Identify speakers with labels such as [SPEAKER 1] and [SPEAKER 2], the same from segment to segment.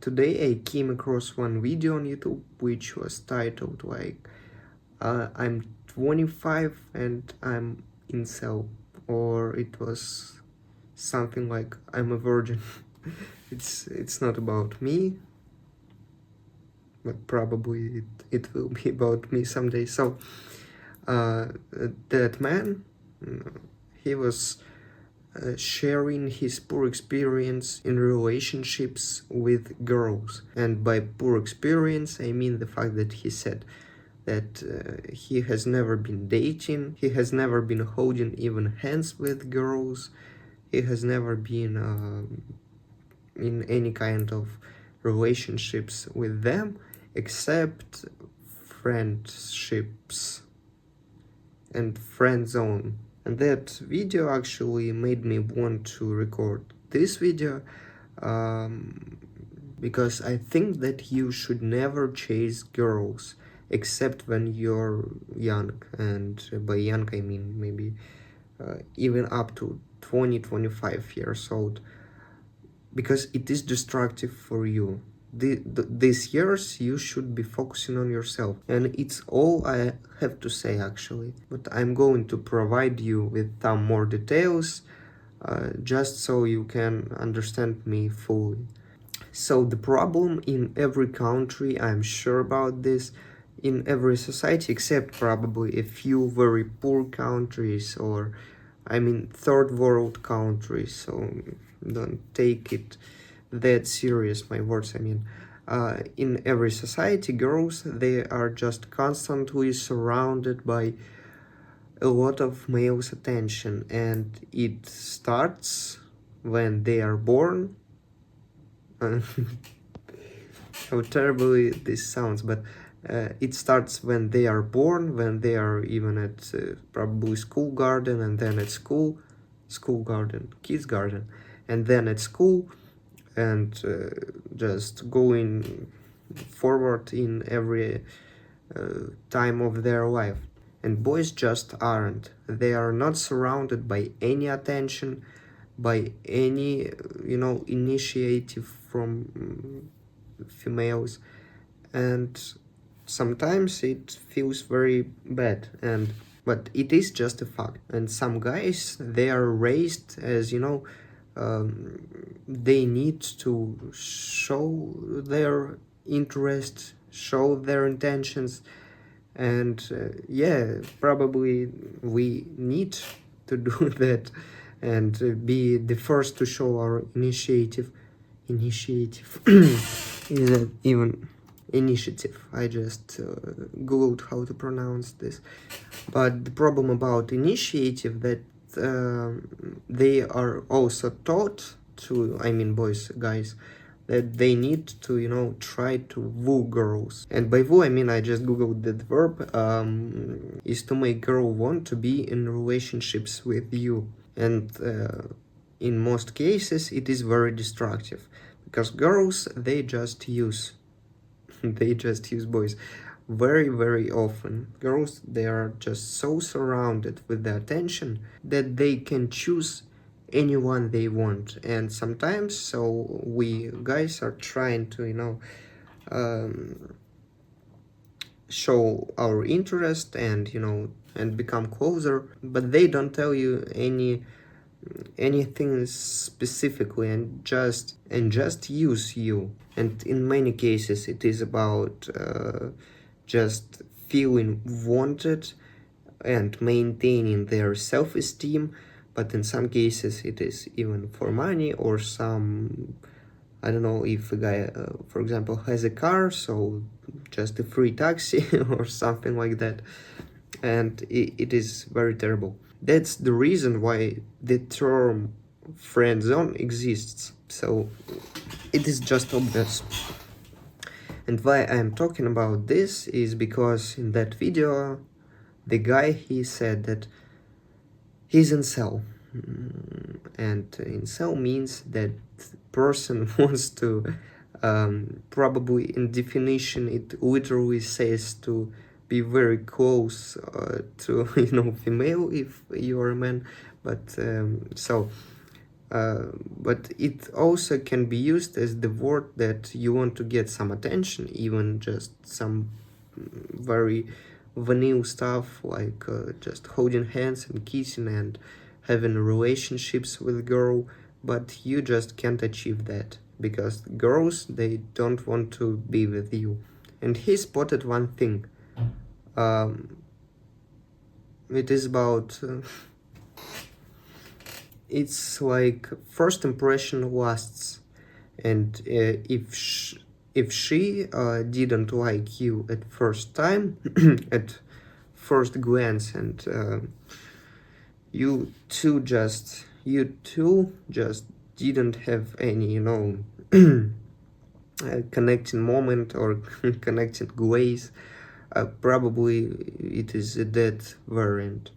[SPEAKER 1] Today I came across one video on YouTube which was titled like I'm 25 and I'm incel, or it was something like I'm a virgin. It's not about me, but probably it will be about me someday. So that man, he was sharing his poor experience in relationships with girls. And by poor experience, I mean the fact that he said that he has never been dating, he has never been holding even hands with girls, he has never been in any kind of relationships with them except friendships and friend zone. And that video actually made me want to record this video because I think that you should never chase girls except when you're young, and by young I mean maybe even up to 20-25 years old, because it is destructive for you. These years you should be focusing on yourself, and it's all I have to say actually. But I'm going to provide you with some more details just so you can understand me fully. So the problem in every country, I'm sure about this, in every society except probably a few very poor countries, or I mean third world countries, so don't take it that serious, my words, I mean. In every society, girls, they are just constantly surrounded by a lot of male's attention, and it starts when they are born. How terribly this sounds, but it starts when they are born, when they are even at probably school garden, and then at school garden, kids garden, and then at school, and just going forward in every time of their life. And boys just aren't. They are not surrounded by any attention, by any initiative from females, and sometimes it feels very bad, but it is just a fact. And some guys, they are raised as they need to show their interest, show their intentions, and yeah, probably we need to do that, and be the first to show our initiative. Is that even initiative? I just googled how to pronounce this. But the problem about initiative, that they are also taught to, I mean boys, guys, that they need to try to woo girls. And by woo I mean, I just googled that verb, is to make girl want to be in relationships with you. And in most cases it is very destructive, because girls, they just use they just use boys very, very often. Girls, they are just so surrounded with the attention that they can choose anyone they want. And sometimes, so we guys are trying to show our interest and and become closer, but they don't tell you anything specifically, and just use you. And in many cases it is about just feeling wanted and maintaining their self-esteem, but in some cases it is even for money, or some, I don't know, if a guy for example has a car, so just a free taxi or something like that. And it is very terrible. That's the reason why the term friend zone exists. So it is just obvious. And why I'm talking about this is because in that video, the guy, he said that he's incel. And incel means that person wants to, probably in definition, it literally says to be very close to female if you're a man. But but it also can be used as the word that you want to get some attention, even just some very vanilla stuff like just holding hands and kissing and having relationships with girl, but you just can't achieve that because girls, they don't want to be with you. And he spotted one thing. It is about it's like first impression lasts, and if she didn't like you at first time, at first glance, and you two just didn't have any, connecting moment or connecting glaze, probably it is a dead variant,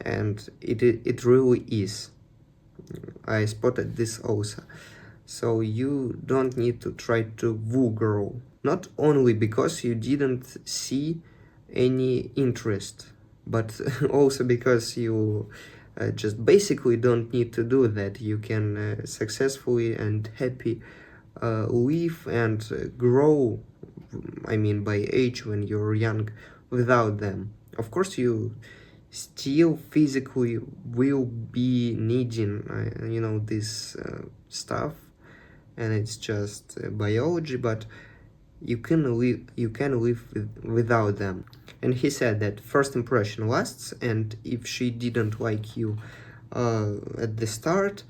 [SPEAKER 1] and it really is. I spotted this also. So you don't need to try to woo girl, not only because you didn't see any interest, but also because you just basically don't need to do that. You can successfully and happy live and grow, I mean by age when you're young, without them. Of course you still physically will be needing this stuff, and it's just biology, but you can live without them. And he said that first impression lasts, and if she didn't like you at the start,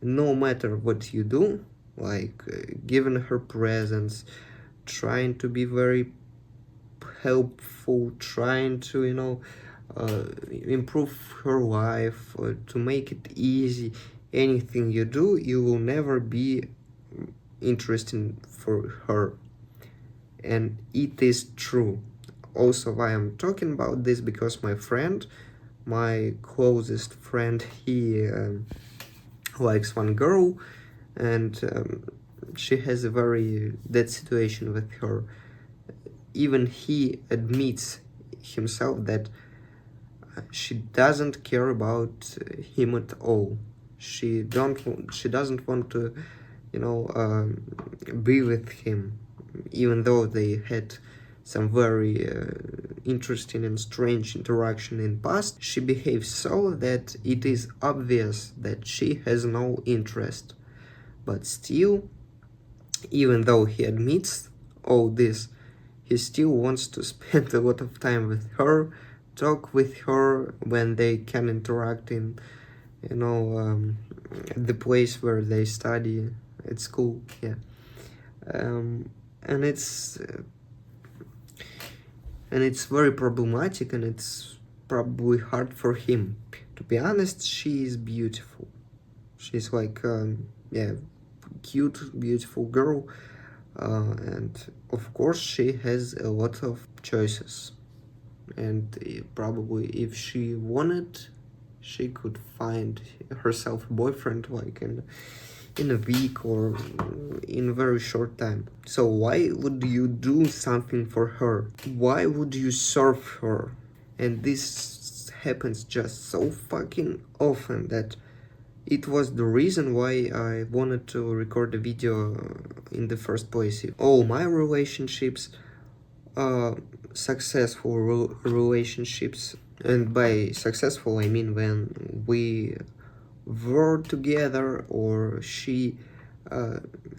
[SPEAKER 1] no matter what you do, like giving her presents, trying to be very helpful, trying to improve her life, to make it easy, anything you do, you will never be interesting for her. And it is true. Also, why I'm talking about this, because my closest friend, he likes one girl, and she has a very dead situation with her. Even he admits himself that she doesn't care about him at all. She doesn't want to be with him, even though they had some very interesting and strange interaction in past. She behaves so that it is obvious that she has no interest. But still, even though he admits all this, he still wants to spend a lot of time with her, talk with her when they can interact in the place where they study at school. Yeah. And it's very problematic, and it's probably hard for him. To be honest, she is beautiful. She's like cute, beautiful girl, and of course she has a lot of choices, and probably if she wanted, she could find herself a boyfriend like in a week or in a very short time. So why would you do something for her? Why would you serve her? And this happens just so fucking often that it was the reason why I wanted to record a video in the first place. All my relationships, successful relationships, and by successful I mean when we were together, or she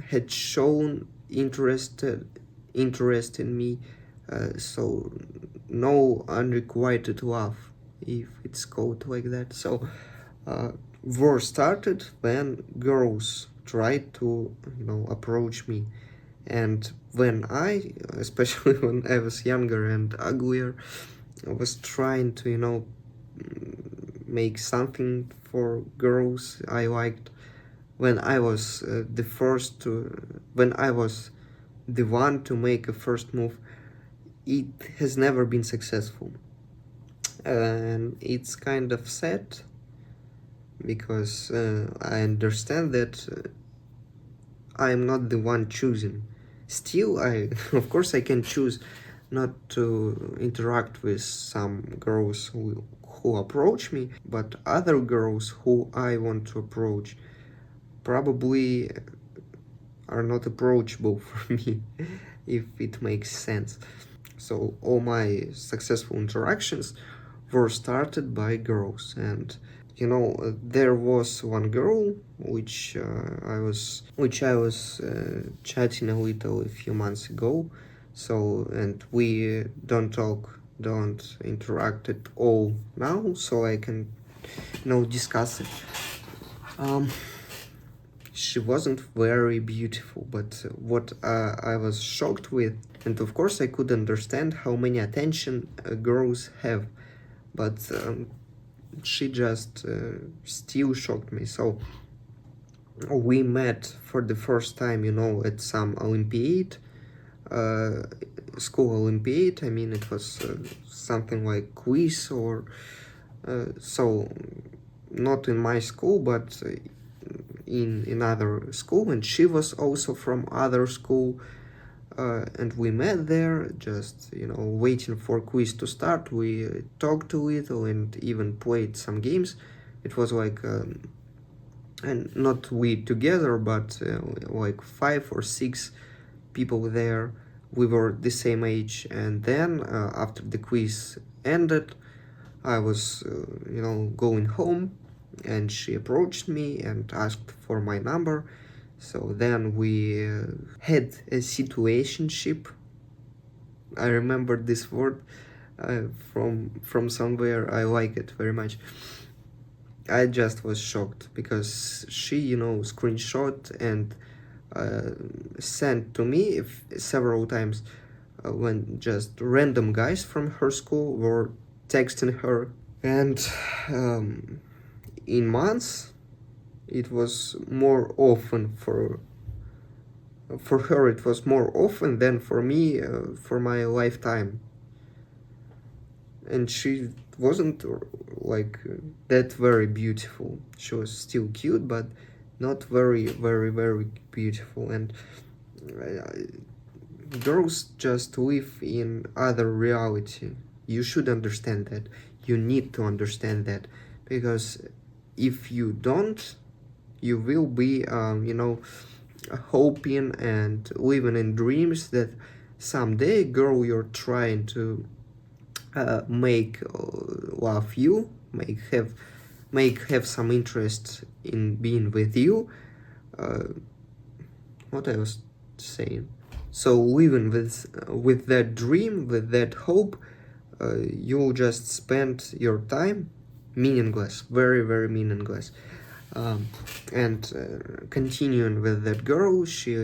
[SPEAKER 1] had shown interest in me, so no unrequited love, if it's called like that. So war started when girls tried to approach me, and when I, especially when I was younger and uglier, I was trying to make something for girls I liked, when I was when I was the one to make a first move, it has never been successful. And it's kind of sad, because I understand that I'm not the one choosing. Still, of course I can choose not to interact with some girls who approach me, but other girls who I want to approach, probably are not approachable for me, if it makes sense. So all my successful interactions were started by girls, and there was one girl which I was chatting a little a few months ago. So, and we don't interact at all now, so I can discuss it. Um, she wasn't very beautiful, but what I was shocked with, and of course I could understand how many attention girls have, but she just still shocked me. So we met for the first time, at some Olympiad, uh, school Olympiad. I mean, it was something like quiz or so, not in my school, but in another school, and she was also from other school, and we met there, just waiting for quiz to start. We talked a little and even played some games. It was like and not we together, but like 5 or 6 people there. We were the same age, and then after the quiz ended, I was going home, and she approached me and asked for my number. So then we had a situationship. I remember this word from somewhere. I like it very much. I just was shocked because she screenshot and sent to me several times when just random guys from her school were texting her, and in months it was more often for her. It was more often than for me, for my lifetime. And she wasn't like that very beautiful. She was still cute, but not very, very, very beautiful. And girls just live in other reality. You should understand that. You need to understand that, because if you don't, you will be hoping and living in dreams that someday girl you're trying to make love you, make have some interest in being with you. What I was saying. So living with that dream, with that hope, you'll just spend your time meaningless, very, very meaningless. And continuing with that girl, she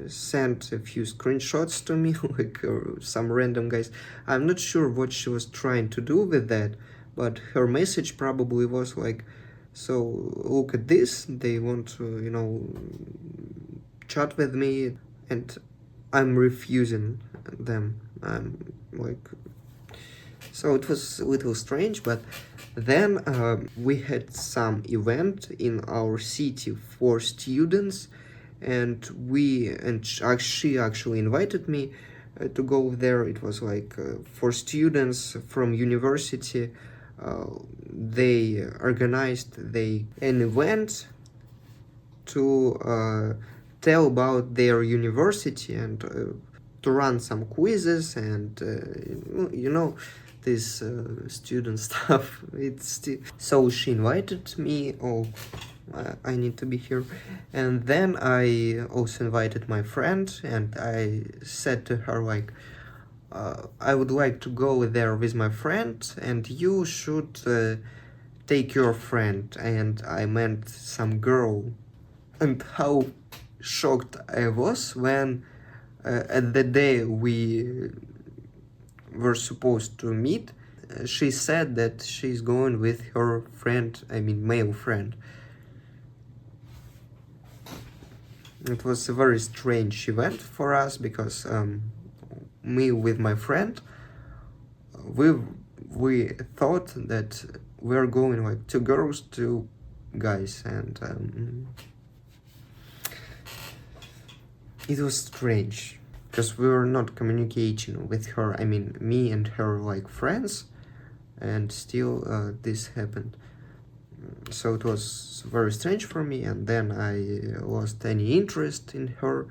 [SPEAKER 1] sent a few screenshots to me, like some random guys. I'm not sure what she was trying to do with that, but her message probably was like, so look at this, they want to chat with me, and I'm refusing them. I'm like, so it was a little strange. But then we had some event in our city for students, and she actually invited me to go there. It was like for students from university. They organized an event to tell about their university, and to run some quizzes, and this student stuff. So she invited me. Oh, I need to be here. And then I also invited my friend, and I said to her like, I would like to go there with my friend, and you should take your friend. And I meant some girl. And how shocked I was when at the day we were supposed to meet, she said that she's going with her friend, I mean male friend. It was a very strange event for us, because me with my friend, we thought that we're going like 2 girls, 2 guys, and it was strange, because we were not communicating with her. I mean, me and her like friends, and still this happened. So it was very strange for me, and then I lost any interest in her.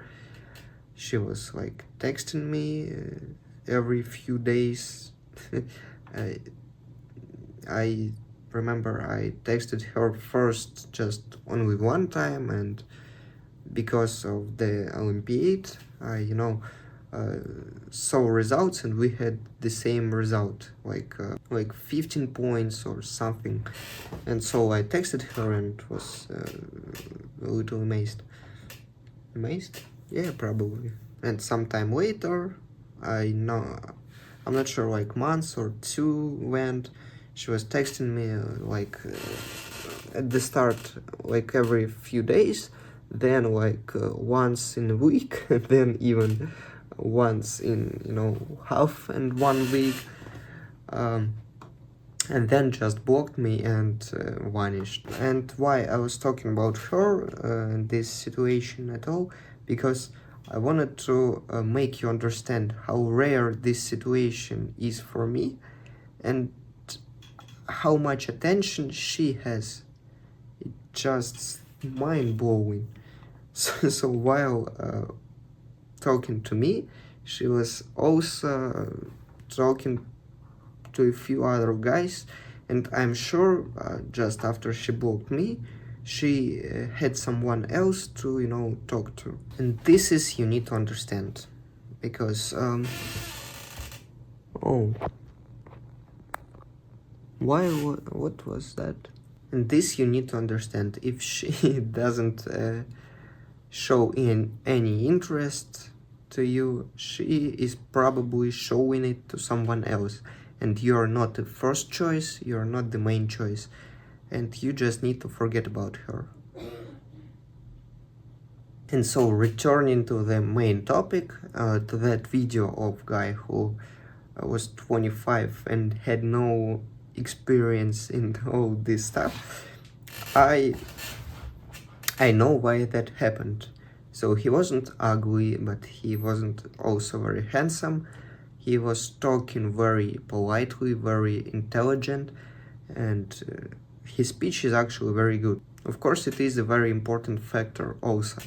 [SPEAKER 1] She was like texting me every few days. I, I remember I texted her first just only one time, and because of the Olympiad, I saw results, and we had the same result, like 15 points or something. And so I texted her and was a little amazed. Amazed? Yeah, probably. And sometime later, I'm not sure, like months or two went, she was texting me at the start, like every few days, then once in a week, and then even once in half and 1 week, and then just blocked me and vanished. And why I was talking about her in this situation at all? Because I wanted to make you understand how rare this situation is for me, and how much attention she has. It's just mind-blowing. So while talking to me, she was also talking to a few other guys, and I'm sure just after she blocked me, she had someone else to talk to. And this is, you need to understand, because oh, what was that? And this you need to understand. If she doesn't show in any interest to you, she is probably showing it to someone else, and you're not the first choice, you're not the main choice, and you just need to forget about her. And so, returning to the main topic, to that video of guy who was 25 and had no experience in all this stuff, I know why that happened. So he wasn't ugly, but he wasn't also very handsome. He was talking very politely, very intelligent, and his speech is actually very good. Of course, it is a very important factor also,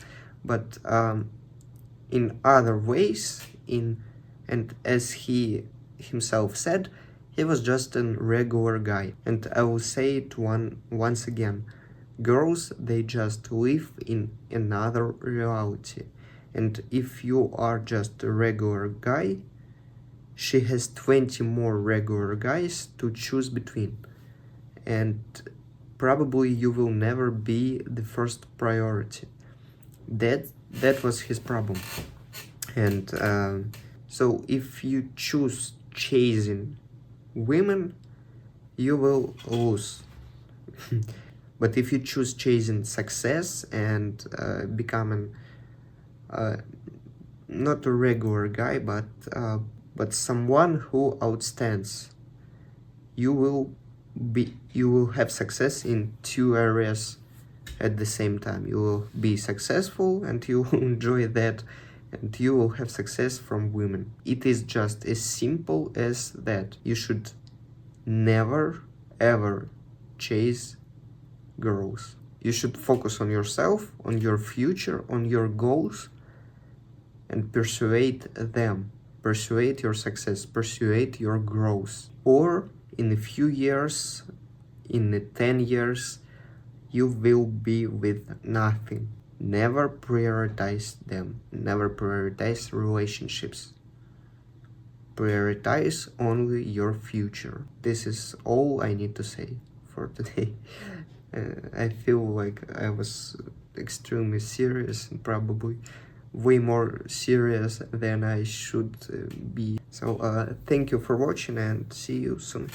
[SPEAKER 1] but in other ways, and as he himself said, he was just a regular guy. And I will say it once again, girls, they just live in another reality. And if you are just a regular guy, she has 20 more regular guys to choose between. And probably you will never be the first priority. That was his problem. And so if you choose chasing women, you will lose. But if you choose chasing success and becoming not a regular guy, but someone who outstands, you will have success in two areas at the same time. You will be successful and you will enjoy that, and you will have success from women. It is just as simple as that. You should never ever chase girls. You should focus on yourself, on your future, on your goals, and persuade them. Persuade your success, persuade your growth. Or in a few years, in 10 years, you will be with nothing. Never prioritize them. Never prioritize relationships. Prioritize only your future. This is all I need to say for today. I feel like I was extremely serious, and probably way more serious than I should be. So thank you for watching, and see you soon.